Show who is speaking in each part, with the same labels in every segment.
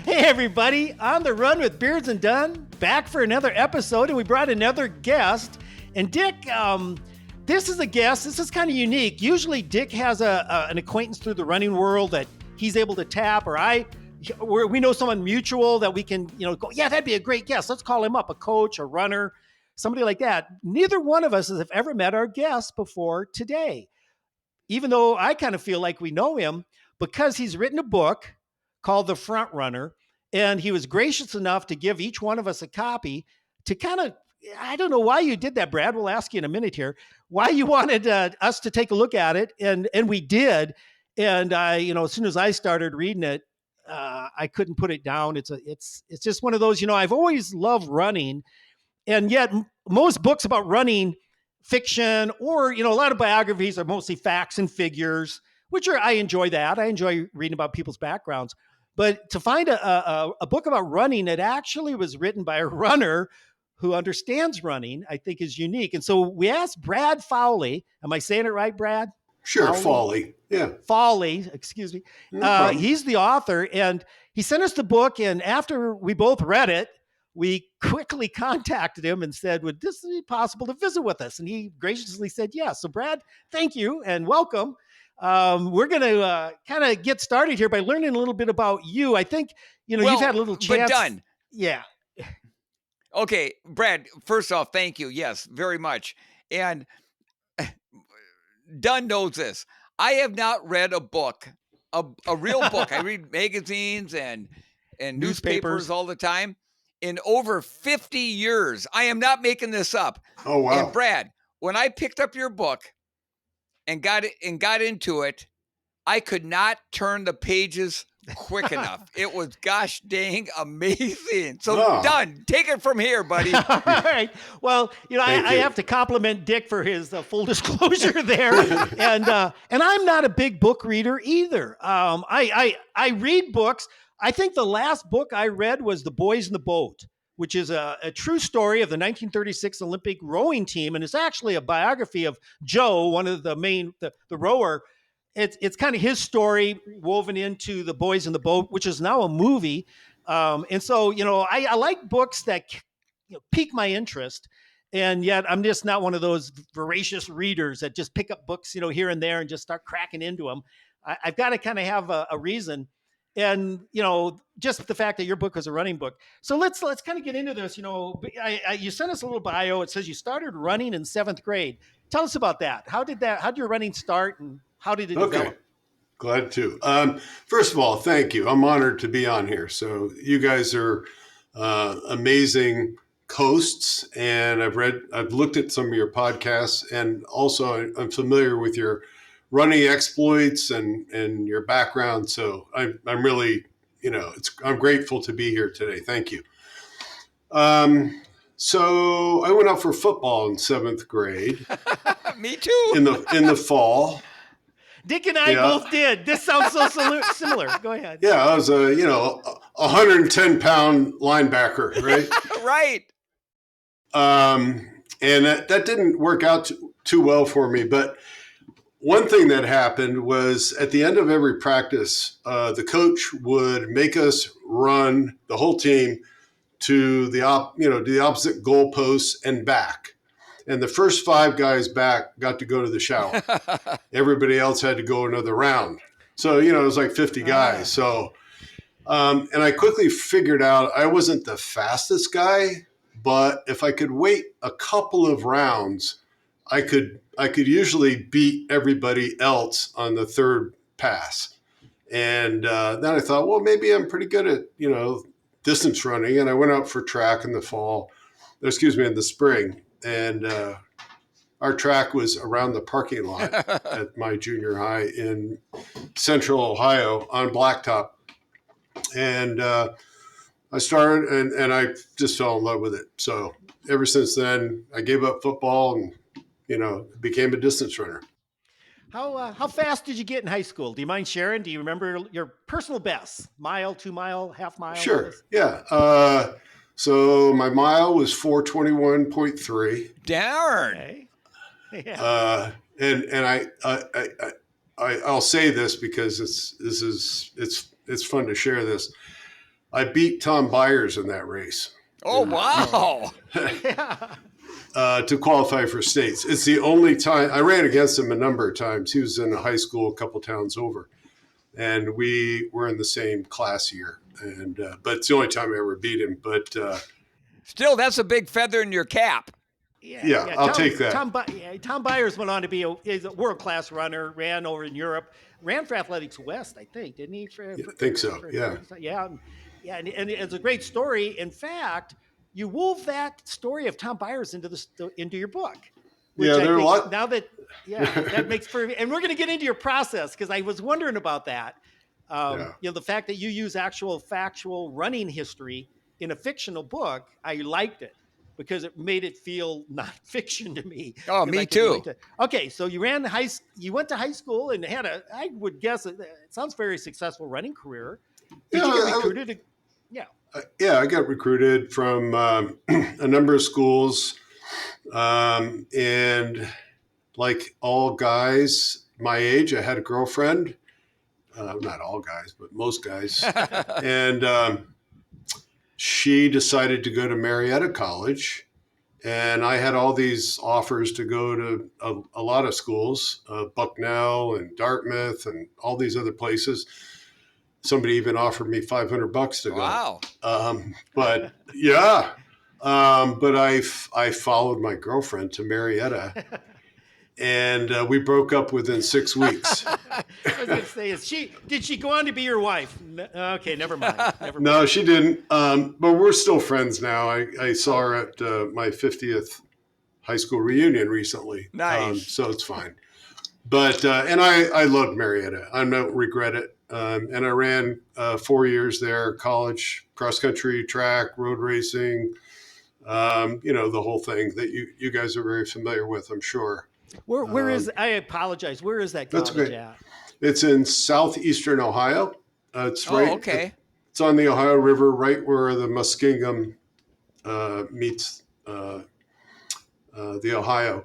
Speaker 1: Hey everybody, on the run with Beards and Dunn, back for another episode, and we brought another guest. And Dick, this is a guest. This is kind of unique. Usually, Dick has an acquaintance through the running world that he's able to tap, or we know someone mutual that we can, go, yeah, that'd be a great guest. Let's call him up, a coach, a runner, somebody like that. Neither one of us have ever met our guest before today, even though I kind of feel like we know him because he's written a book called The Frontrunner, and he was gracious enough to give each one of us a copy to kind of, I don't know why you did that, Brad. We'll ask you in a minute here, why you wanted us to take a look at it, and we did. And as soon as I started reading it, I couldn't put it down. It's just one of those, I've always loved running, and yet most books about running, fiction, or a lot of biographies are mostly facts and figures, I enjoy that. I enjoy reading about people's backgrounds. But to find a book about running that actually was written by a runner who understands running, I think is unique. And so we asked Brad Fawley. Am I saying it right, Brad?
Speaker 2: Sure, Fawley. Yeah.
Speaker 1: Fawley, excuse me.
Speaker 2: No
Speaker 1: he's the author, and he sent us the book. And after we both read it, we quickly contacted him and said, would this be possible to visit with us? And he graciously said yes. So Brad, thank you and welcome. We're going to kind of get started here by learning a little bit about you. I think, you've had a little chance.
Speaker 3: But done.
Speaker 1: Yeah.
Speaker 3: Okay, Brad, first off, thank you. Yes, very much. And Dunn knows this. I have not read a book, a real book. I read magazines and newspapers all the time. In over 50 years. I am not making this up.
Speaker 2: Oh, wow.
Speaker 3: And Brad, when I picked up your book and got into it, I could not turn the pages quick enough. It was gosh dang amazing. So Done. Take it from here, buddy.
Speaker 1: All right. Well, I have to compliment Dick for his full disclosure there. And I'm not a big book reader either. I read books. I think the last book I read was The Boys in the Boat, which is a true story of the 1936 Olympic rowing team. And it's actually a biography of Joe, one of the main, the rower. It's kind of his story woven into The Boys in the Boat, which is now a movie. And so, I like books that pique my interest. And yet I'm just not one of those voracious readers that just pick up books, here and there and just start cracking into them. I've got to kind of have a reason. And, just the fact that your book was a running book. So let's kind of get into this. You sent us a little bio. It says you started running in 7th grade. Tell us about that. How did your running start and how did it develop?
Speaker 2: Glad to. First of all, thank you. I'm honored to be on here. So you guys are amazing hosts, and I've looked at some of your podcasts, and also I'm familiar with your running exploits and your background. So I'm really, I'm grateful to be here today. Thank you. So I went out for football in 7th grade.
Speaker 3: Me too.
Speaker 2: In the fall.
Speaker 1: Dick and I both did. This sounds so similar. Go ahead.
Speaker 2: Yeah, I was a 110-pound linebacker, right?
Speaker 3: Right.
Speaker 2: And that didn't work out too well for me, but one thing that happened was at the end of every practice, the coach would make us run the whole team to the opposite goalposts and back. And the first 5 guys back got to go to the shower. Everybody else had to go another round. So, it was like 50 guys. So, and I quickly figured out I wasn't the fastest guy, but if I could wait a couple of rounds, I could usually beat everybody else on the 3rd pass. And then I thought, well, maybe I'm pretty good at, distance running. And I went out for track in the spring. And our track was around the parking lot at my junior high in Central Ohio on blacktop. And I started and I just fell in love with it. So ever since then, I gave up football and, became a distance runner.
Speaker 1: How fast did you get in high school? Do you mind sharing? Do you remember your personal best? Mile, 2 mile, half mile?
Speaker 2: Sure. Yeah. So my mile was 421.3.
Speaker 3: Darn.
Speaker 1: Okay. Yeah.
Speaker 2: And I'll say this because it's fun to share this. I beat Tom Byers in that race.
Speaker 3: Oh, wow.
Speaker 2: To qualify for states. It's the only time I ran against him a number of times. He was in a high school a couple towns over, and we were in the same class year. And but it's the only time I ever beat him. But
Speaker 3: still, that's a big feather in your cap.
Speaker 2: Yeah, I'll take that.
Speaker 1: Tom Byers went on to be is a world-class runner, ran over in Europe, ran for Athletics West, I think, didn't he?
Speaker 2: I think so, yeah.
Speaker 1: Yeah, and it's a great story. In fact, you wove that story of Tom Byers into your book. Which
Speaker 2: yeah, there are a lot.
Speaker 1: Now that, that makes for, and we're going to get into your process because I was wondering about that. The fact that you use actual factual running history in a fictional book, I liked it, because it made it feel not fiction to me.
Speaker 3: Oh, me too.
Speaker 1: Okay, so you went to high school and had I would guess, it sounds very successful running career. Did you get recruited?
Speaker 2: I got recruited from a number of schools. And like all guys my age, I had a girlfriend. Not all guys, but most guys. And she decided to go to Marietta College, and I had all these offers to go to a lot of schools, Bucknell and Dartmouth and all these other places. Somebody even offered me $500 to go.
Speaker 3: Wow.
Speaker 2: But yeah, but I followed my girlfriend to Marietta, and we broke up within 6 weeks.
Speaker 1: I was going to say, did she go on to be your wife? Okay, never mind.
Speaker 2: No, she didn't. But we're still friends now. I saw her at my 50th high school reunion recently.
Speaker 3: Nice.
Speaker 2: So it's fine. But and I loved Marietta. I don't regret it. And I ran 4 years there, college, cross country, track, road racing, the whole thing that you guys are very familiar with, I'm sure.
Speaker 1: Where is, I apologize, where is that college at?
Speaker 2: It's in southeastern Ohio. It's right.
Speaker 3: Okay.
Speaker 2: It's on the Ohio River, right where the Muskingum meets the Ohio.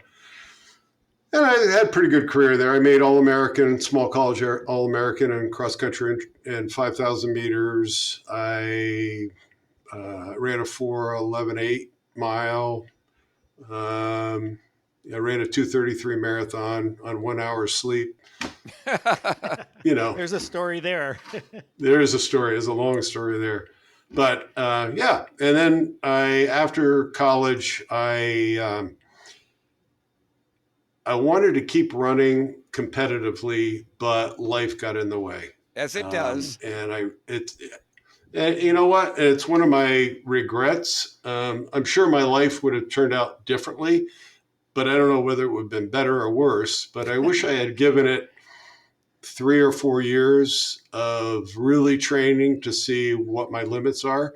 Speaker 2: And I had a pretty good career there. I made All-American, small college All-American in cross-country and 5,000 meters. I ran a 4:11.8 mile. I ran a 2:33 marathon on 1 hour sleep.
Speaker 1: There's a story there.
Speaker 2: There is a story. There's a long story there. But and then after college, I wanted to keep running competitively, but life got in the way.
Speaker 3: As it does.
Speaker 2: And you know what? It's one of my regrets. I'm sure my life would have turned out differently, but I don't know whether it would have been better or worse. But I wish I had given it 3 or 4 years of really training to see what my limits are.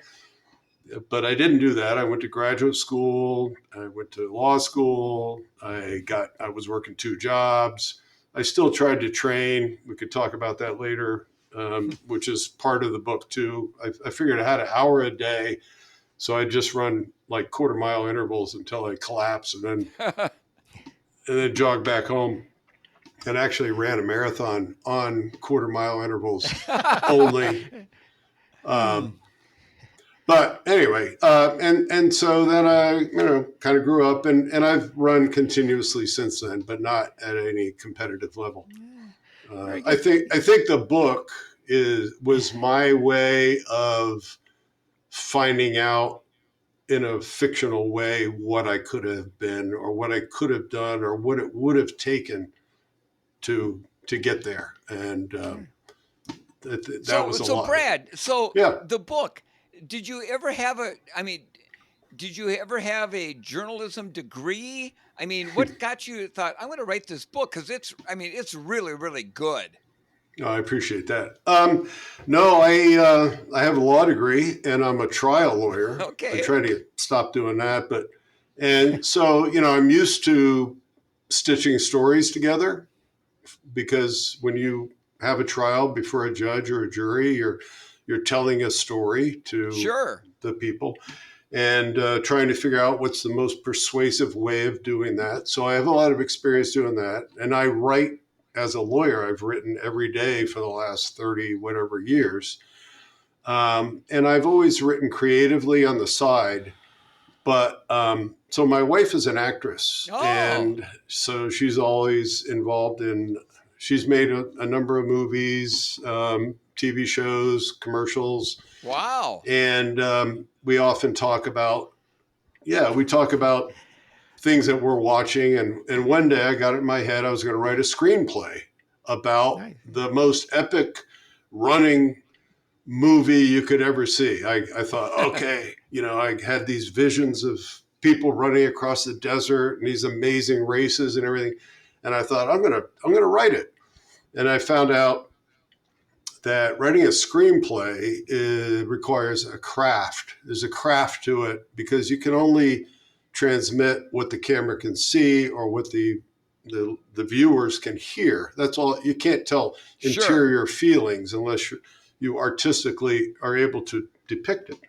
Speaker 2: But I didn't do that. I went to graduate school. I went to law school. I was working 2 jobs. I still tried to train. We could talk about that later, which is part of the book too. I figured I had an hour a day, so I just run like quarter-mile intervals until I collapse, and then jog back home. And actually ran a marathon on quarter-mile intervals only. But anyway, and so then I, kind of grew up, and I've run continuously since then, but not at any competitive level. I think the book was my way of finding out in a fictional way what I could have been, or what I could have done, or what it would have taken to get there. And that was a lot.
Speaker 3: So Brad,
Speaker 2: yeah.
Speaker 3: The book. Did you ever have a journalism degree? I mean, what got you thought, I'm going to write this book? Because it's really, really good.
Speaker 2: Oh, I appreciate that. No, I have a law degree, and I'm a trial lawyer.
Speaker 3: Okay.
Speaker 2: I try to stop doing that, and so, I'm used to stitching stories together, because when you have a trial before a judge or a jury, you're telling a story to the people, and trying to figure out what's the most persuasive way of doing that. So I have a lot of experience doing that. And I write as a lawyer. I've written every day for the last 30 whatever years. And I've always written creatively on the side. But so my wife is an actress,
Speaker 3: Oh.
Speaker 2: and so she's always involved in, she's made a number of movies, TV shows, commercials.
Speaker 3: Wow.
Speaker 2: And we often talk about, we talk about things that we're watching. And one day I got it in my head, I was going to write a screenplay about the most epic running movie you could ever see. I thought, okay, I had these visions of people running across the desert and these amazing races and everything. And I thought, I'm gonna write it. And I found out that writing a screenplay requires a craft. There's a craft to it because you can only transmit what the camera can see or what the viewers can hear. That's all. You can't tell interior feelings unless you artistically are able to depict it.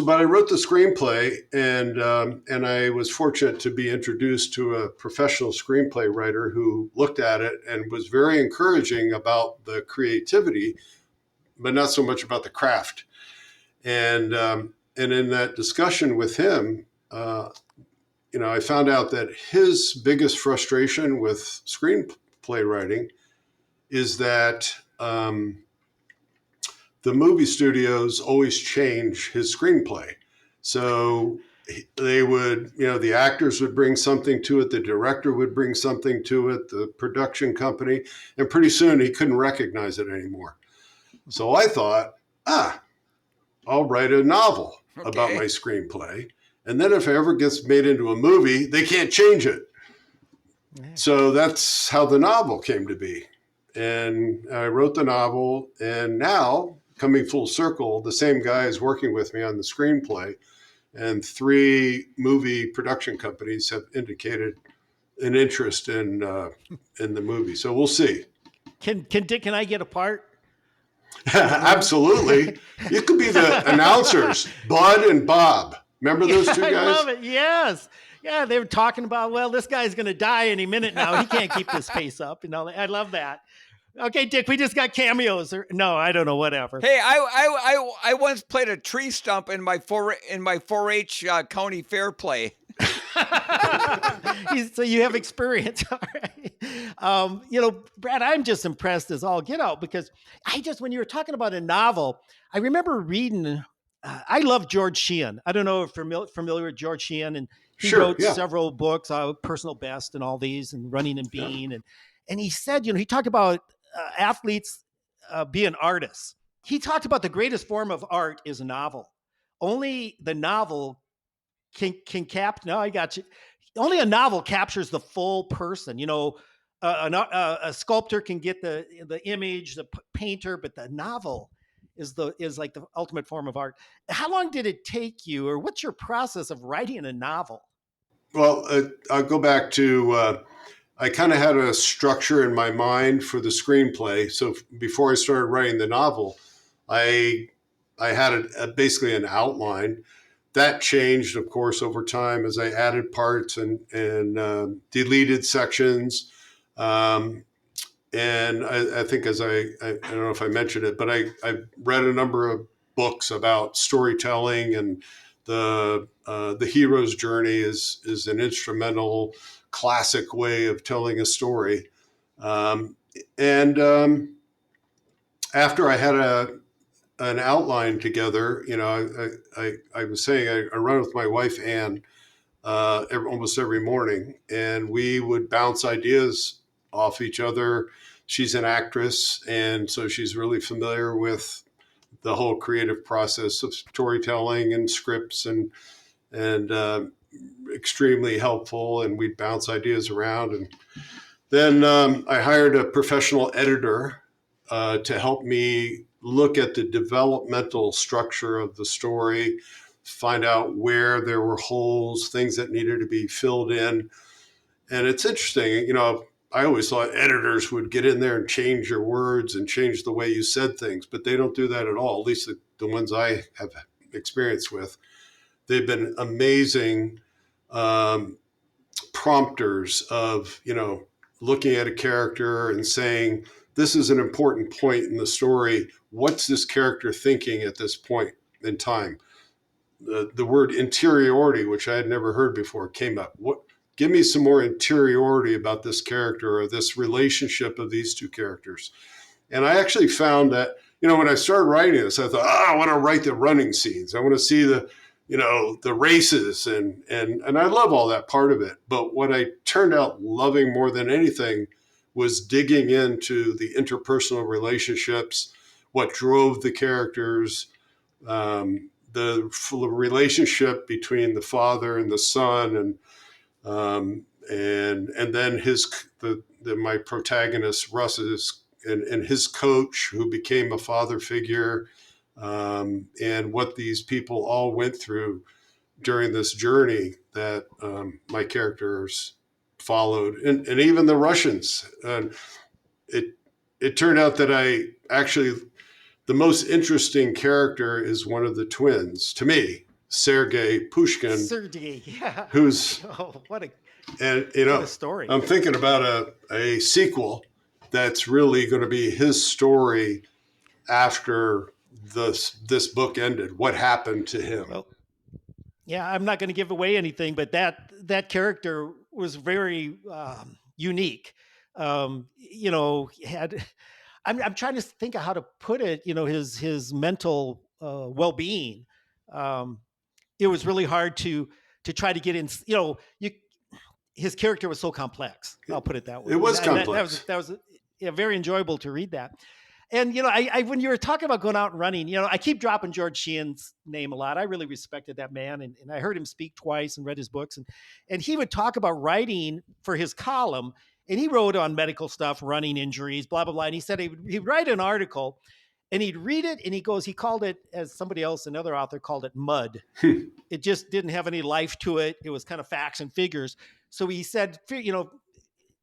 Speaker 2: But I wrote the screenplay, and I was fortunate to be introduced to a professional screenplay writer who looked at it and was very encouraging about the creativity, but not so much about the craft. And in that discussion with him, I found out that his biggest frustration with screenplay writing is that the movie studios always change his screenplay. So they would, the actors would bring something to it, the director would bring something to it, the production company, and pretty soon he couldn't recognize it anymore. So I thought, I'll write a novel about my screenplay. And then if it ever gets made into a movie, they can't change it. So that's how the novel came to be. And I wrote the novel, and now, coming full circle, the same guy is working with me on the screenplay, and 3 movie production companies have indicated an interest in the movie. So we'll see.
Speaker 1: Can Dick, can I get a part?
Speaker 2: Absolutely. You could be the announcers, Bud and Bob. Remember those 2 guys?
Speaker 1: I love it. Yes. Yeah, they were talking about, well, this guy's going to die any minute now. He can't keep this pace up. I love that. Okay, Dick, we just got cameos. No, I don't know, whatever.
Speaker 3: Hey, I once played a tree stump in my 4-H county fair play.
Speaker 1: So you have experience. All right. Brad, I'm just impressed as all get out because when you were talking about a novel, I remember reading, I love George Sheehan. I don't know if you're familiar with George Sheehan, and he wrote several books, Personal Best and all these, and Running and Being. And he said, he talked about athletes being artists. He talked about the greatest form of art is a novel. Only the novel I got you. Only a novel captures the full person. A sculptor can get the image, the painter, but the novel is like the ultimate form of art. How long did it take you, or what's your process of writing a novel?
Speaker 2: Well, I'll go back to, I kind of had a structure in my mind for the screenplay. So before I started writing the novel, I had basically an outline. That changed, of course, over time as I added parts and deleted sections. And I think I don't know if I mentioned it, but I read a number of books about storytelling, and the hero's journey is an instrumental, classic way of telling a story. After I had an outline together, I was saying I run with my wife Ann almost every morning, and we would bounce ideas off each other. She's an actress, and so she's really familiar with the whole creative process of storytelling and scripts, and extremely helpful. And we'd bounce ideas around. And then I hired a professional editor to help me look at the developmental structure of the story, find out where there were holes, things that needed to be filled in. And it's interesting, I always thought editors would get in there and change your words and change the way you said things, but they don't do that at all, at least the ones I have experience with. They've been amazing prompters of, looking at a character and saying, this is an important point in the story. What's this character thinking at this point in time? The word interiority, which I had never heard before, came up. Give me some more interiority about this character or this relationship of these two characters. And I actually found that, when I started writing this, I thought, I want to write the running scenes. I want to see the races and I love all that part of it. But what I turned out loving more than anything was digging into the interpersonal relationships, what drove the characters, the relationship between the father and the son, and then my protagonist Russ's and his coach, who became a father figure, and what these people all went through during this journey that my characters followed, and even the Russians. It turned out that the most interesting character is one of the twins to me, Sergei Pushkin.
Speaker 1: Sergei, yeah.
Speaker 2: Who's
Speaker 1: what
Speaker 2: a
Speaker 1: story.
Speaker 2: I'm thinking about a sequel that's really going to be his story after this book ended. What happened to him?
Speaker 1: Well, yeah, I'm not going to give away anything, but that character was very unique. I'm trying to think of how to put it. His mental well-being. It was really hard to try to get in. His character was so complex. I'll put it that way.
Speaker 2: It was complex.
Speaker 1: That was very enjoyable to read that. And, I when you were talking about going out and running, I keep dropping George Sheehan's name a lot. I really respected that man. And I heard him speak twice and read his books. And he would talk about writing for his column. And he wrote on medical stuff, running injuries, blah, blah, blah. And he said he'd write an article and he'd read it. And he called it, as somebody else, another author called it, mud. It just didn't have any life to it. It was kind of facts and figures. So he said,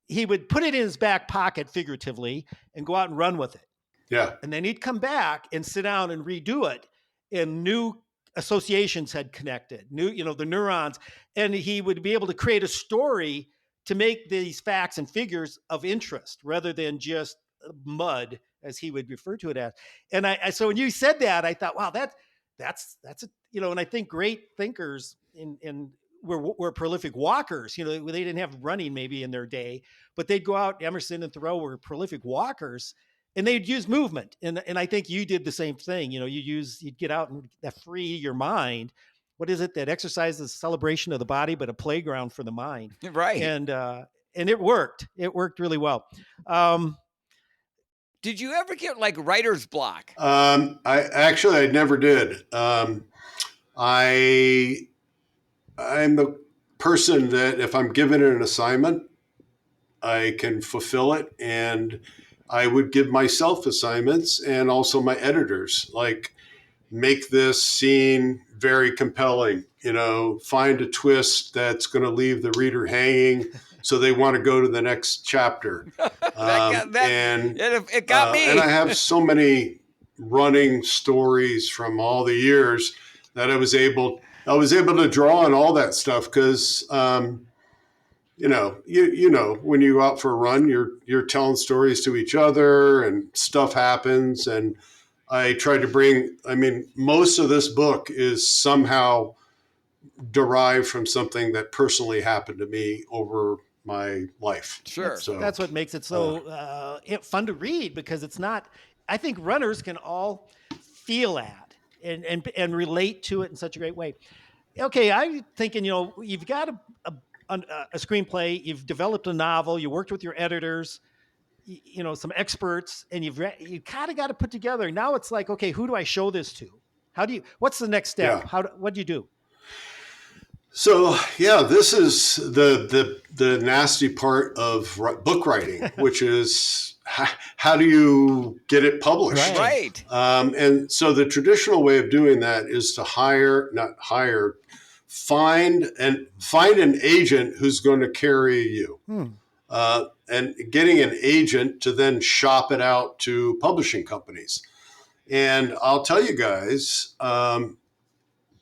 Speaker 1: he would put it in his back pocket figuratively and go out and run with it.
Speaker 2: Yeah.
Speaker 1: And then he'd come back and sit down and redo it. And new associations had connected, the neurons. And he would be able to create a story to make these facts and figures of interest rather than just mud, as he would refer to it as. And so when you said that, I thought, wow, that's and I think great thinkers were prolific walkers. They didn't have running maybe in their day, but they'd go out. Emerson and Thoreau were prolific walkers, and they'd use movement. And I think you did the same thing. You'd get out and that free your mind. What is it that exercise is a celebration of the body, but a playground for the mind?
Speaker 3: Right.
Speaker 1: And it worked. It worked really well.
Speaker 3: Did you ever get like writer's block?
Speaker 2: I never did. I'm the person that if I'm given an assignment, I can fulfill it. And I would give myself assignments and also my editors, like make this scene very compelling, find a twist that's going to leave the reader hanging so they want to go to the next chapter.
Speaker 3: It got me.
Speaker 2: And I have so many running stories from all the years that I was able to draw on all that stuff because, when you go out for a run, you're telling stories to each other and stuff happens. And I tried to most of this book is somehow derived from something that personally happened to me over my life.
Speaker 3: Sure.
Speaker 1: That's what makes it so fun to read, because it's not, I think runners can all feel that and relate to it in such a great way. Okay, I'm thinking, you've got a screenplay, you've developed a novel, you worked with your editors, some experts, and you kind of got to put together. Now it's like, okay, who do I show this to? What's the next step?
Speaker 2: Yeah.
Speaker 1: What do you do?
Speaker 2: So, this is the nasty part of book writing, which is how do you get it published?
Speaker 3: Right.
Speaker 2: And so the traditional way of doing that is to find an agent who's going to carry you. And getting an agent to then shop it out to publishing companies. And I'll tell you guys,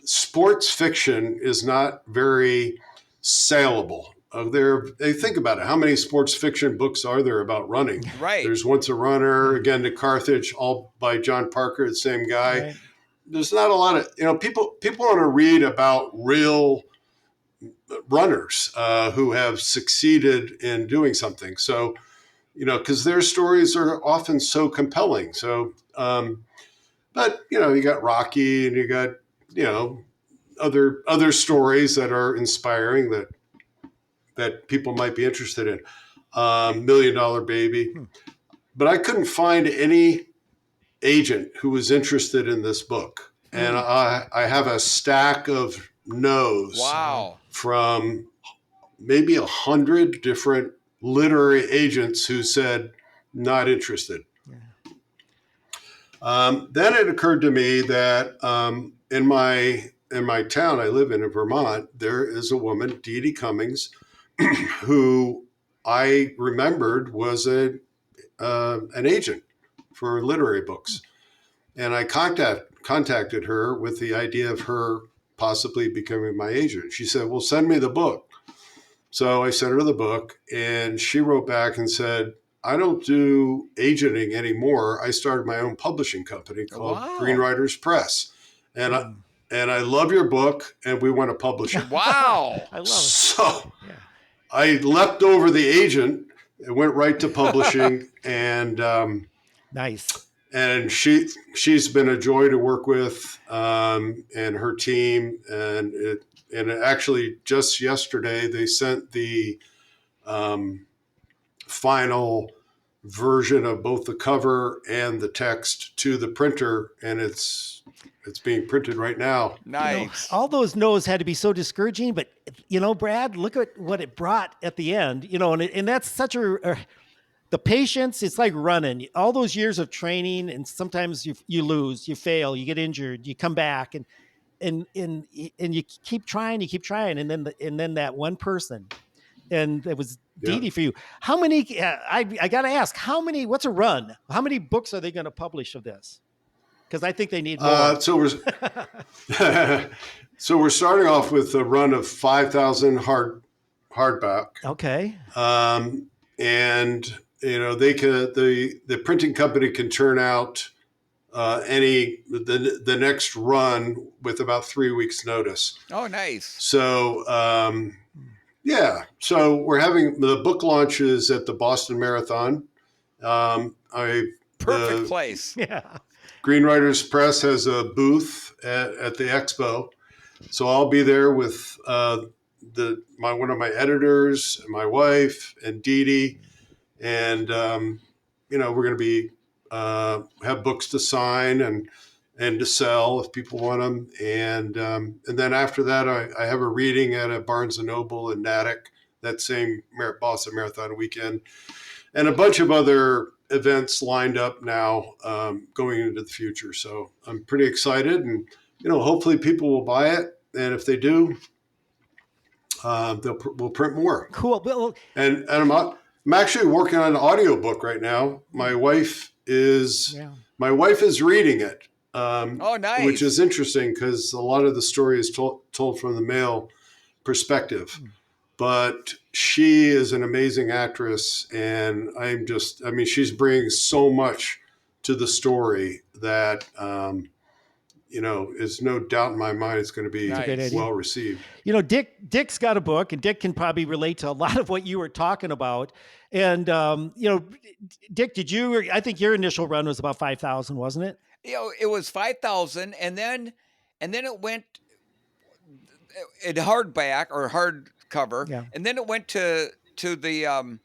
Speaker 2: sports fiction is not very saleable they think about it. How many sports fiction books are there about running?
Speaker 3: Right.
Speaker 2: There's Once a Runner, Again to Carthage, all by John Parker, the same guy.
Speaker 1: Right.
Speaker 2: There's not a lot of, people want to read about real runners who have succeeded in doing something. So, because their stories are often so compelling. So, but, you got Rocky and you got, other stories that are inspiring that people might be interested in. $1 Million Baby. But I couldn't find any agent who was interested in this book. And I have a stack of no's
Speaker 3: Wow.
Speaker 2: from maybe 100 different literary agents who said, not interested. Then it occurred to me that in my town I live in Vermont, there is a woman, Dee Dee Cummings, who I remembered was an agent for literary books. And I contacted her with the idea of her possibly becoming my agent. She said, well, send me the book. So I sent her the book, and she wrote back and said, I don't do agenting anymore. I started my own publishing company called Green Writers Press. And I love your book, and we want to publish it.
Speaker 3: Wow.
Speaker 1: I love it.
Speaker 2: So I leapt over the agent and went right to publishing. And
Speaker 1: Nice.
Speaker 2: and she's been a joy to work with, and her team. And it actually just yesterday they sent the final version of both the cover and the text to the printer, and it's being printed right now.
Speaker 3: Nice.
Speaker 1: All those no's had to be so discouraging, but Brad, look at what it brought at the end. And that's such the patience. It's like running. All those years of training, and sometimes you lose, you fail, you get injured, you come back, and you keep trying, and then that one person, and it was Dee Dee for you. How many? I got to ask, how many? What's a run? How many books are they going to publish of this? Because I think they need more.
Speaker 2: So we're starting off with a run of 5,000 hardback.
Speaker 1: Okay.
Speaker 2: And they could the printing company can turn out the next run with about 3 weeks notice.
Speaker 3: Oh, nice.
Speaker 2: So so we're having the book launches at the Boston Marathon.
Speaker 3: Perfect place.
Speaker 1: Yeah.
Speaker 2: Green Writers Press has a booth at the expo, so I'll be there with one of my editors, my wife, and Dee Dee, and we're going to be have books to sign and to sell if people want them, and then after that, I have a reading at a Barnes & Noble in Natick that same Boston Marathon weekend, and a bunch of other events lined up now going into the future. So I'm pretty excited, and hopefully people will buy it, and if they do, we'll print more.
Speaker 1: Cool. Well,
Speaker 2: and I'm actually working on an audiobook right now. My wife is reading it.
Speaker 3: Nice.
Speaker 2: Which is interesting because a lot of the story is told from the male perspective. But she is an amazing actress, and she's bringing so much to the story that, is no doubt in my mind it's going to be well received.
Speaker 1: Dick's got a book, and Dick can probably relate to a lot of what you were talking about. And, Dick, I think your initial run was about 5,000, wasn't it?
Speaker 3: It was 5,000, and then it went in hardback or hardcover, and then it went to the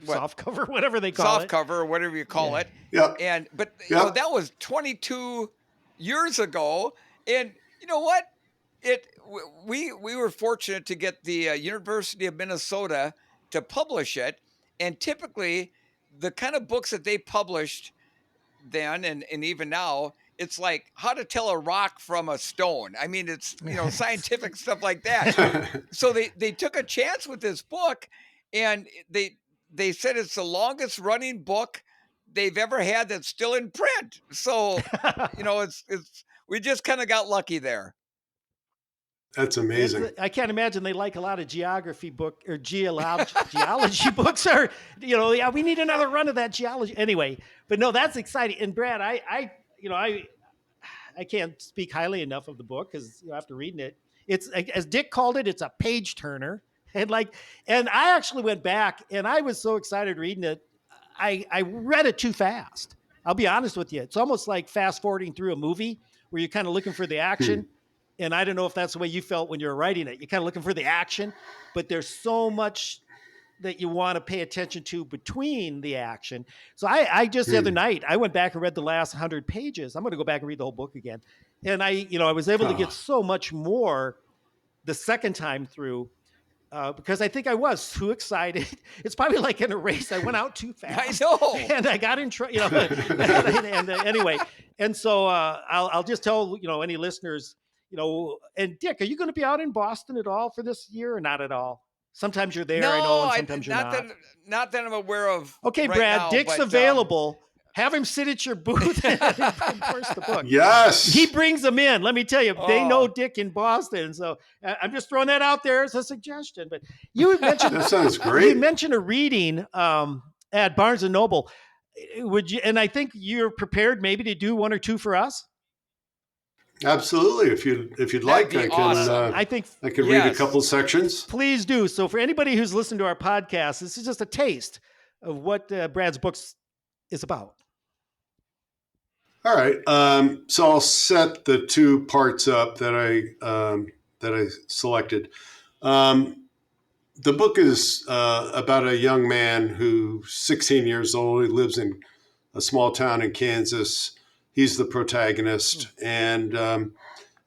Speaker 1: soft cover, whatever they call it,
Speaker 3: soft cover or whatever you call it.
Speaker 2: Yeah.
Speaker 3: But that was 22 years ago, and you know what? We were fortunate to get the University of Minnesota to publish it, and typically the kind of books that they published then and even now, it's like how to tell a rock from a stone. I mean, it's scientific stuff like that. So they took a chance with this book, and they said it's the longest running book they've ever had that's still in print. So it's we just kind of got lucky there.
Speaker 2: That's amazing.
Speaker 1: I can't imagine they like a lot of geography book or geology books, or yeah, we need another run of that geology anyway. But no, that's exciting. And Brad, I can't speak highly enough of the book because after reading it, it's, as Dick called it, it's a page turner. And I actually went back and I was so excited reading it. I read it too fast. I'll be honest with you. It's almost like fast forwarding through a movie where you're kind of looking for the action. And I don't know if that's the way you felt when you were writing it. You're kind of looking for the action, but there's so much that you want to pay attention to between the action. So I just the other night, I went back and read the last 100 pages. I'm going to go back and read the whole book again. And I was able to get so much more the second time through because I think I was too excited. It's probably like in a race. I went out too fast.
Speaker 3: I know.
Speaker 1: And I got in trouble, anyway. And so I'll just tell, any listeners, and Dick, are you going to be out in Boston at all for this year or not at all? Sometimes you're there,
Speaker 3: No,
Speaker 1: I know, and sometimes you're not.
Speaker 3: Not that I'm aware of.
Speaker 1: Okay,
Speaker 3: right
Speaker 1: Brad,
Speaker 3: now,
Speaker 1: Dick's
Speaker 3: but,
Speaker 1: available. Have him sit at your booth and endorse the book.
Speaker 2: Yes.
Speaker 1: He brings them in. Let me tell you, they know Dick in Boston. So I'm just throwing that out there as a suggestion. But you mentioned
Speaker 2: that sounds great.
Speaker 1: You mentioned a reading at Barnes and Noble. Would you? And I think you're prepared maybe to do one or two for us.
Speaker 2: Absolutely. If you'd like, I can.
Speaker 3: Awesome.
Speaker 1: I think
Speaker 2: I can read a couple sections.
Speaker 1: Please do. So for anybody who's listened to our podcast, this is just a taste of what Brad's books is about.
Speaker 2: All right. So I'll set the two parts up that I selected. The book is about a young man who's 16 years old. He lives in a small town in Kansas. He's the protagonist. And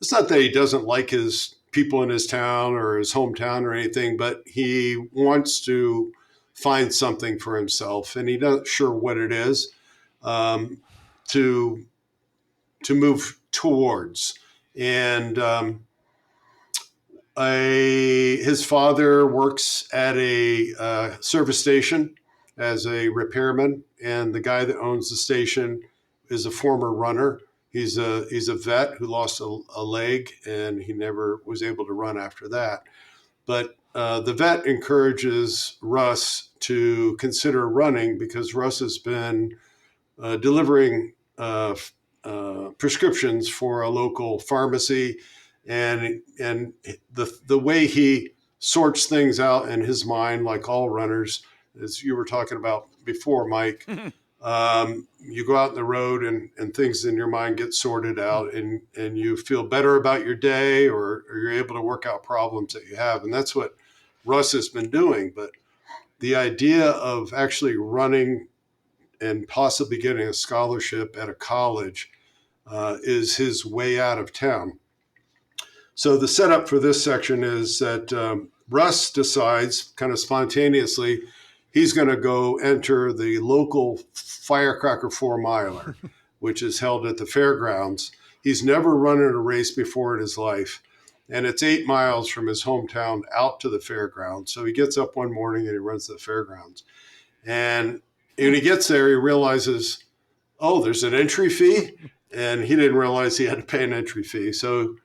Speaker 2: it's not that he doesn't like his people in his town or his hometown or anything, but he wants to find something for himself. And he's not sure what it is to move towards. And his father works at a service station as a repairman, and the guy that owns the station is a former runner. He's a vet who lost a leg, and he never was able to run after that. But the vet encourages Russ to consider running because Russ has been delivering prescriptions for a local pharmacy, and the way he sorts things out in his mind, like all runners, as you were talking about before, Mike, you go out on the road and things in your mind get sorted out, and you feel better about your day, or you're able to work out problems that you have. And that's what Russ has been doing. But the idea of actually running and possibly getting a scholarship at a college is his way out of town. So the setup for this section is that Russ decides kind of spontaneously he's going to go enter the local Firecracker 4-miler, which is held at the fairgrounds. He's never run in a race before in his life, and it's 8 miles from his hometown out to the fairgrounds. So he gets up one morning and he runs to the fairgrounds. And when he gets there, he realizes, oh, there's an entry fee, and he didn't realize he had to pay an entry fee. So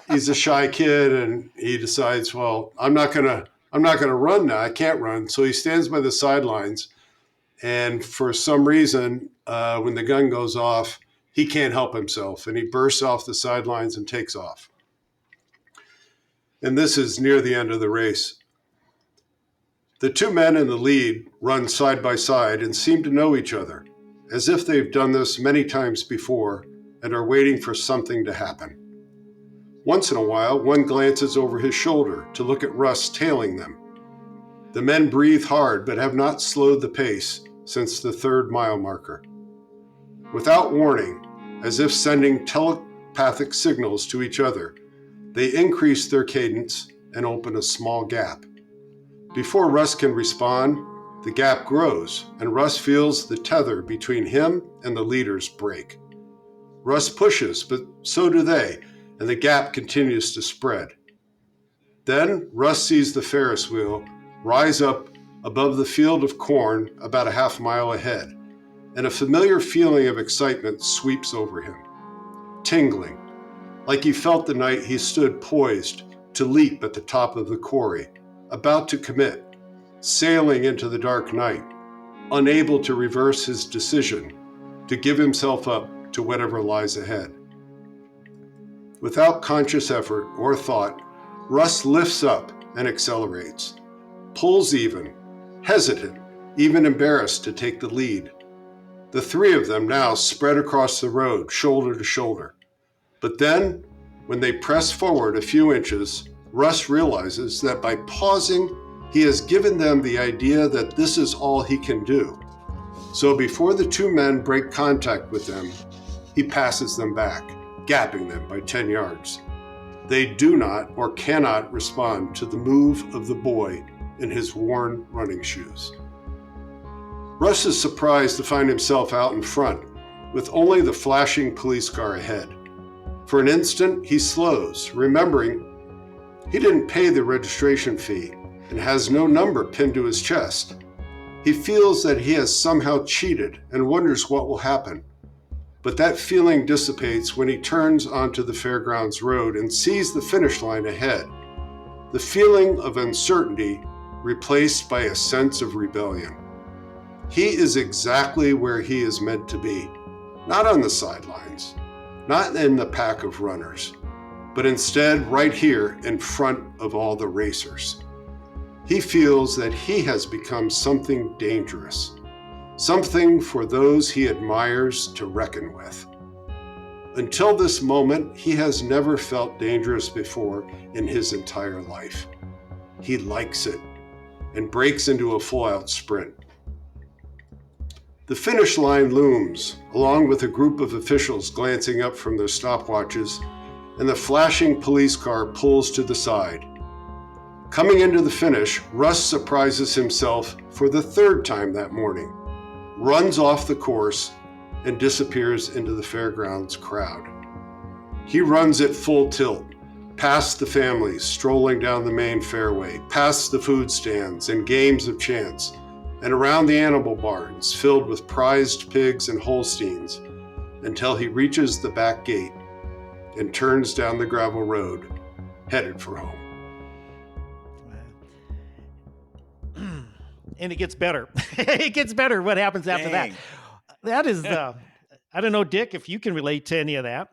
Speaker 2: he's a shy kid, and he decides, well, I'm not gonna run now. I can't run. So he stands by the sidelines, and for some reason, when the gun goes off, he can't help himself, and he bursts off the sidelines and takes off. And this is near the end of the race. The two men in the lead run side by side and seem to know each other, as if they've done this many times before and are waiting for something to happen. Once in a while, one glances over his shoulder to look at Russ tailing them. The men breathe hard but have not slowed the pace since the 3rd mile marker. Without warning, as if sending telepathic signals to each other, they increase their cadence and open a small gap. Before Russ can respond, the gap grows, and Russ feels the tether between him and the leaders break. Russ pushes, but so do they, and the gap continues to spread. Then Russ sees the Ferris wheel rise up above the field of corn about a half mile ahead, and a familiar feeling of excitement sweeps over him, tingling, like he felt the night he stood poised to leap at the top of the quarry, about to commit, sailing into the dark night, unable to reverse his decision, to give himself up to whatever lies ahead. Without conscious effort or thought, Russ lifts up and accelerates, pulls even, hesitant, even embarrassed to take the lead. The three of them now spread across the road, shoulder to shoulder. But then, when they press forward a few inches, Russ realizes that by pausing, he has given them the idea that this is all he can do. So before the two men break contact with them, he passes them back, gapping them by 10 yards. They do not or cannot respond to the move of the boy in his worn running shoes. Russ is surprised to find himself out in front, with only the flashing police car ahead. For an instant, he slows, remembering he didn't pay the registration fee and has no number pinned to his chest. He feels that he has somehow cheated and wonders what will happen. But that feeling dissipates when he turns onto the fairgrounds road and sees the finish line ahead. The feeling of uncertainty replaced by a sense of rebellion. He is exactly where he is meant to be, not on the sidelines, not in the pack of runners, but instead right here in front of all the racers. He feels that he has become something dangerous, something for those he admires to reckon with. Until this moment, he has never felt dangerous before in his entire life. He likes it and breaks into a full-out sprint. The finish line looms, along with a group of officials glancing up from their stopwatches, and the flashing police car pulls to the side. Coming into the finish, Russ surprises himself for the third time that morning, runs off the course, and disappears into the fairgrounds crowd. He runs at full tilt, past the families strolling down the main fairway, past the food stands and games of chance, and around the animal barns filled with prized pigs and Holsteins, until he reaches the back gate and turns down the gravel road, headed for home.
Speaker 1: And it gets better. It gets better. What happens after that? That is, I don't know, Dick, if you can relate to any of that.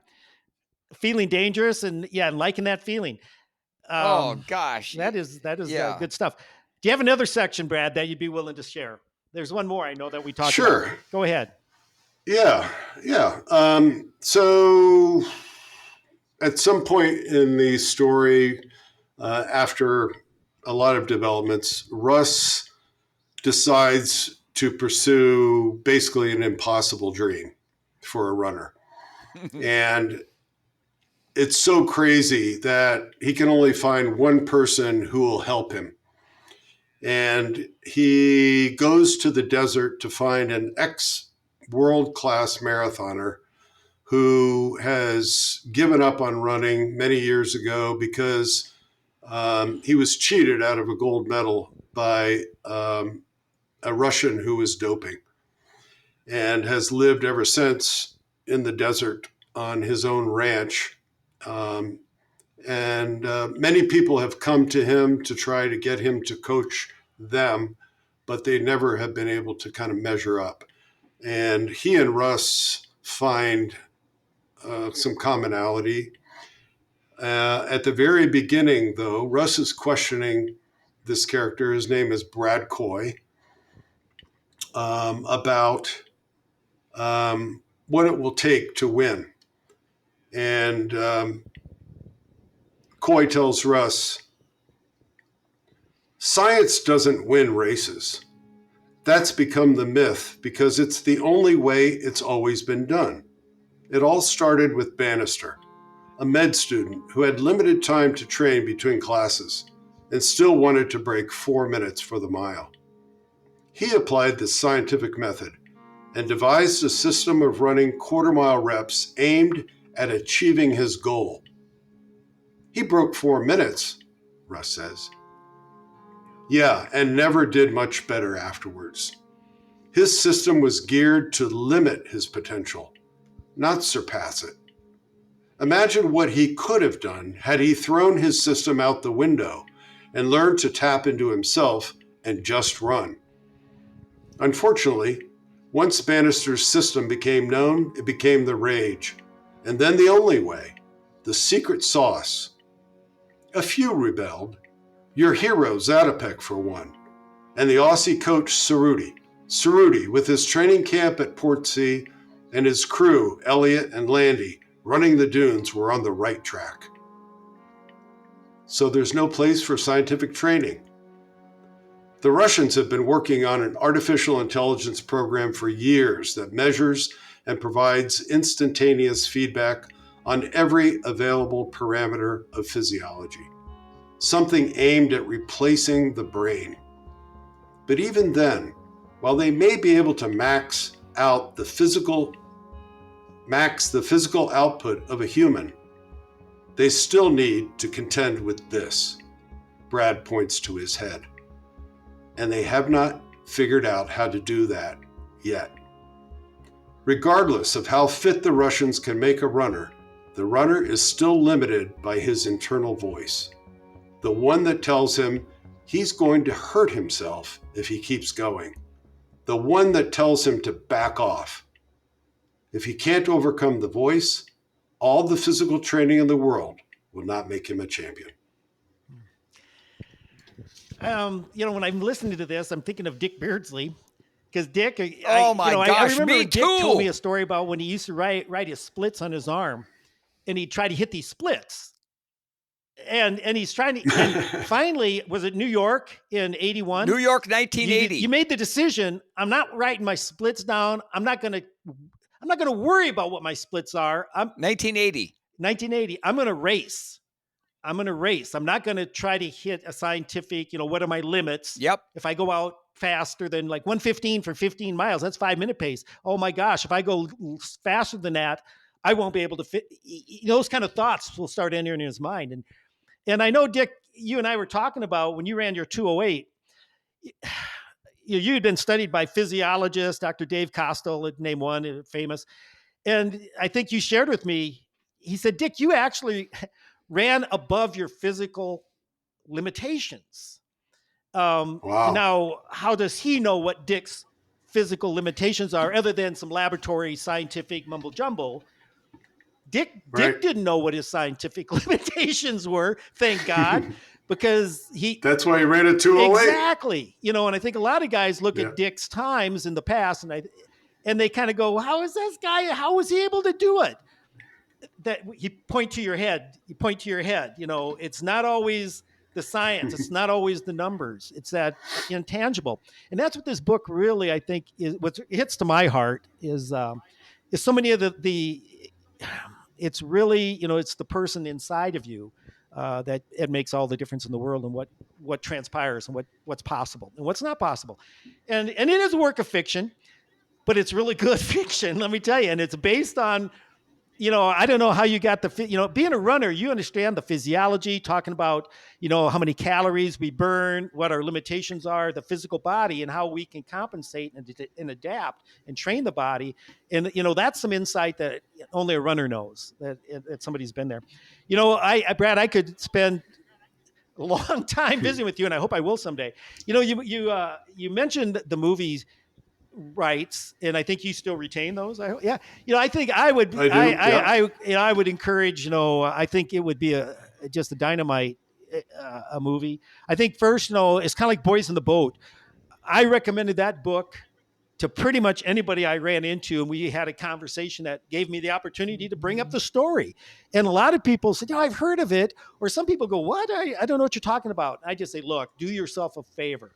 Speaker 1: Feeling dangerous and liking that feeling.
Speaker 3: Oh gosh,
Speaker 1: that is
Speaker 3: yeah.
Speaker 1: Good stuff. Do you have another section, Brad, that you'd be willing to share? There's one more I know that we talked about.
Speaker 2: Sure.
Speaker 1: Go ahead.
Speaker 2: Yeah. So at some point in the story, after a lot of developments, Russ decides to pursue basically an impossible dream for a runner. And it's so crazy that he can only find one person who will help him. And he goes to the desert to find an ex-world-class marathoner who has given up on running many years ago because he was cheated out of a gold medal by a Russian who was doping, and has lived ever since in the desert on his own ranch. Many people have come to him to try to get him to coach them, but they never have been able to kind of measure up. And he and Russ find some commonality. At the very beginning, though, Russ is questioning this character. His name is Brad Coy, about what it will take to win. And Coy tells Russ, science doesn't win races. That's become the myth because it's the only way it's always been done. It all started with Bannister, a med student who had limited time to train between classes and still wanted to break 4 minutes for the mile. He applied the scientific method and devised a system of running quarter-mile reps aimed at achieving his goal. He broke 4 minutes, Russ says. Yeah, and never did much better afterwards. His system was geared to limit his potential, not surpass it. Imagine what he could have done had he thrown his system out the window and learned to tap into himself and just run. Unfortunately, once Bannister's system became known, it became the rage, and then the only way, the secret sauce. A few rebelled, your hero Zatopek for one, and the Aussie coach Cerruti. Cerruti, with his training camp at Portsea and his crew, Elliot and Landy, running the dunes, were on the right track. So there's no place for scientific training. The Russians have been working on an artificial intelligence program for years that measures and provides instantaneous feedback on every available parameter of physiology, something aimed at replacing the brain. But even then, while they may be able to max the physical output of a human, they still need to contend with this. Brad points to his head. And they have not figured out how to do that yet. Regardless of how fit the Russians can make a runner, the runner is still limited by his internal voice, the one that tells him he's going to hurt himself if he keeps going, the one that tells him to back off. If he can't overcome the voice, all the physical training in the world will not make him a champion.
Speaker 1: When I'm listening to this, I'm thinking of Dick Beardsley, because Dick.
Speaker 3: Oh my gosh,
Speaker 1: I remember
Speaker 3: me
Speaker 1: Dick
Speaker 3: too.
Speaker 1: told me a story about when he used to write his splits on his arm, and he'd try to hit these splits, and he's trying to. And finally, was it New York in '81?
Speaker 3: New York, 1980.
Speaker 1: You made the decision. I'm not writing my splits down. I'm not gonna worry about what my splits are.
Speaker 3: 1980.
Speaker 1: 1980. I'm gonna race. I'm not going to try to hit a scientific, what are my limits?
Speaker 3: Yep.
Speaker 1: If I go out faster than like 1:15 for 15 miles, that's 5-minute pace. Oh my gosh, if I go faster than that, I won't be able to fit. Those kind of thoughts will start entering his mind. And I know, Dick, you and I were talking about when you ran your 2:08, you'd been studied by physiologists, Dr. Dave Costel, name one, famous. And I think you shared with me, he said, Dick, you actually ran above your physical limitations.
Speaker 2: Wow.
Speaker 1: Now, how does he know what Dick's physical limitations are other than some laboratory scientific mumble jumble? Dick didn't know what his scientific limitations were, thank God, because that's
Speaker 2: why he ran a 2:08.
Speaker 1: Exactly. And I think a lot of guys look at Dick's times in the past and they kind of go, how is this guy, how was he able to do it? That you point to your head. It's not always the science. It's not always the numbers. It's that intangible. And that's what this book really, I think, is what hits to my heart is so many of it's really, it's the person inside of you that it makes all the difference in the world and what transpires and what's possible and what's not possible. And it is a work of fiction, but it's really good fiction, let me tell you. And it's based on, I don't know how you got being a runner, you understand the physiology, talking about, how many calories we burn, what our limitations are, the physical body, and how we can compensate and adapt and train the body. And, that's some insight that only a runner knows, that somebody's been there. Brad, I could spend a long time visiting with you, and I hope I will someday. You mentioned the movies rights, and I think you still retain those. I think I would. I would encourage. I think it would be just a dynamite a movie. I think first, it's kind of like Boys in the Boat. I recommended that book to pretty much anybody I ran into, and we had a conversation that gave me the opportunity to bring up the story. And a lot of people said, I've heard of it, or some people go, what? I don't know what you're talking about. I just say, look, do yourself a favor.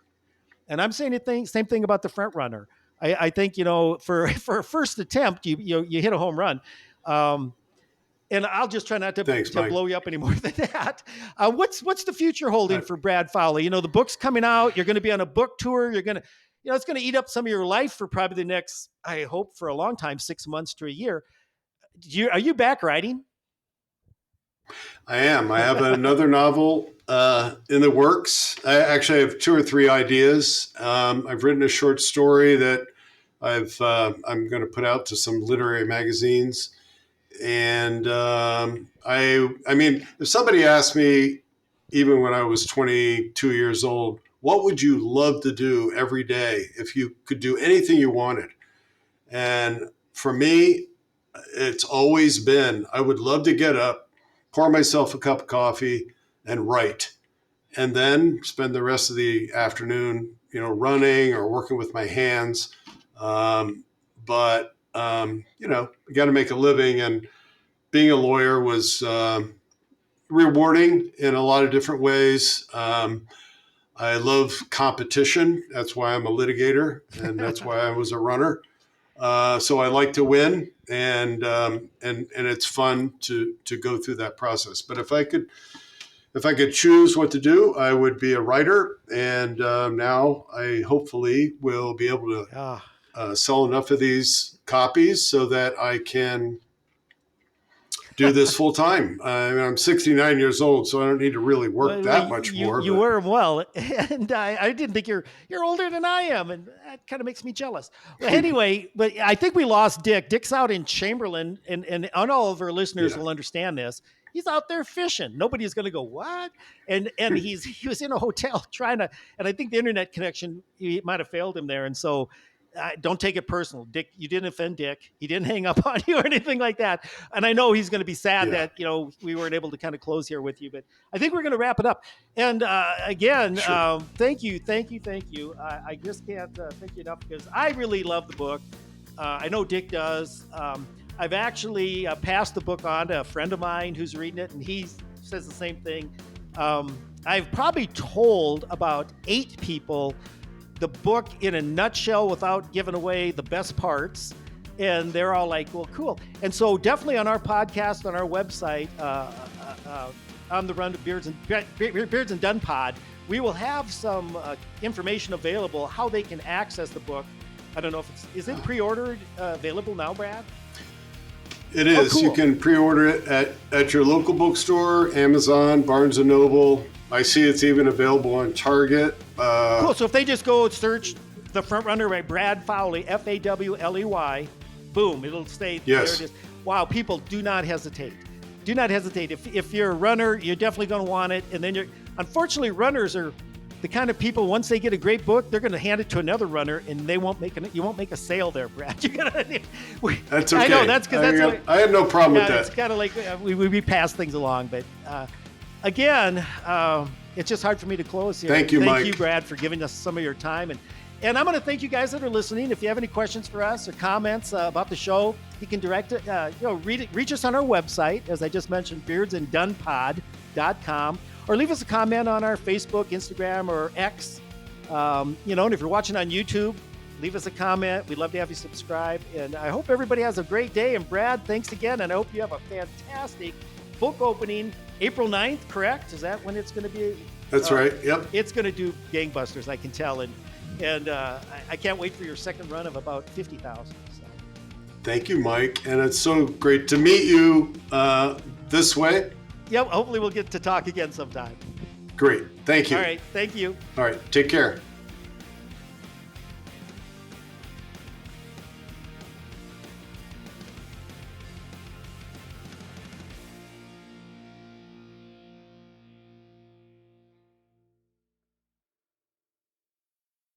Speaker 1: And I'm saying the same thing about the Frontrunner. I think, for a first attempt, you hit a home run. And I'll just try not to blow you up any more than that. What's the future holding for Brad Fawley? The book's coming out. You're going to be on a book tour. You're going to, it's going to eat up some of your life for probably the next, I hope for a long time, 6 months to a year. Are you back writing?
Speaker 2: I am. I have another novel in the works. I actually have 2 or 3 ideas. I've written a short story that I'm going to put out to some literary magazines. And I mean, if somebody asked me, even when I was 22 years old, what would you love to do every day if you could do anything you wanted? And for me, it's always been, I would love to get up, pour myself a cup of coffee and write, and then spend the rest of the afternoon, running or working with my hands. But you got to make a living, and being a lawyer was rewarding in a lot of different ways. I love competition. That's why I'm a litigator, and that's why I was a runner. So I like to win, and it's fun to go through that process. But if I could choose what to do, I would be a writer. And now I hopefully will be able to sell enough of these copies so that I can do this full time. I'm 69 years old, so I don't need to really work that much more.
Speaker 1: You were well, and I didn't think you're older than I am, and that kind of makes me jealous. Well, anyway, but I think we lost Dick. Dick's out in Chamberlain, and all of our listeners will understand this. He's out there fishing. Nobody's going to go, what? And he was in a hotel trying to, and I think the internet connection might have failed him there, and so. Don't take it personal, Dick. You didn't offend Dick. He didn't hang up on you or anything like that. And I know he's going to be sad that we weren't able to kind of close here with you. But I think we're going to wrap it up. And again, sure. Thank you. I just can't thank you enough because I really love the book. I know Dick does. I've actually passed the book on to a friend of mine who's reading it, and he says the same thing. I've probably told about 8 people the book in a nutshell without giving away the best parts. And they're all like, well, cool. And so definitely on our podcast, on our website, on the Run to Beards and Dun Pod, we will have some information available, how they can access the book. I don't know if is it pre-ordered available now, Brad?
Speaker 2: It is. Oh, cool. You can pre-order it at your local bookstore, Amazon, Barnes & Noble. I see it's even available on Target.
Speaker 1: Cool. So if they just go search The Frontrunner by Brad Fawley, Fawley, boom, it'll stay.
Speaker 2: Yes.
Speaker 1: There it is. Wow, people, do not hesitate. Do not hesitate. If you're a runner, you're definitely going to want it. And then unfortunately, runners are the kind of people, once they get a great book, they're going to hand it to another runner, and they won't you won't make a sale there, Brad.
Speaker 2: That's okay.
Speaker 1: I know, that's because
Speaker 2: I have no problem with that.
Speaker 1: It's kind of like we pass things along, but again, it's just hard for me to close here.
Speaker 2: Thank you, Mike.
Speaker 1: Thank you, Brad, for giving us some of your time. And I'm going to thank you guys that are listening. If you have any questions for us or comments about the show, you can reach us on our website, as I just mentioned, beardsanddunpod.com, or leave us a comment on our Facebook, Instagram, or X. And if you're watching on YouTube, leave us a comment. We'd love to have you subscribe. And I hope everybody has a great day. And Brad, thanks again. And I hope you have a fantastic book opening April 9th, correct? Is that when it's going to be?
Speaker 2: That's right. Yep.
Speaker 1: It's going to do gangbusters, I can tell. And I can't wait for your second run of about 50,000. So.
Speaker 2: Thank you, Mike. And it's so great to meet you this way.
Speaker 1: Yep. Hopefully we'll get to talk again sometime.
Speaker 2: Great. Thank you.
Speaker 1: All right. Thank you.
Speaker 2: All right. Take care.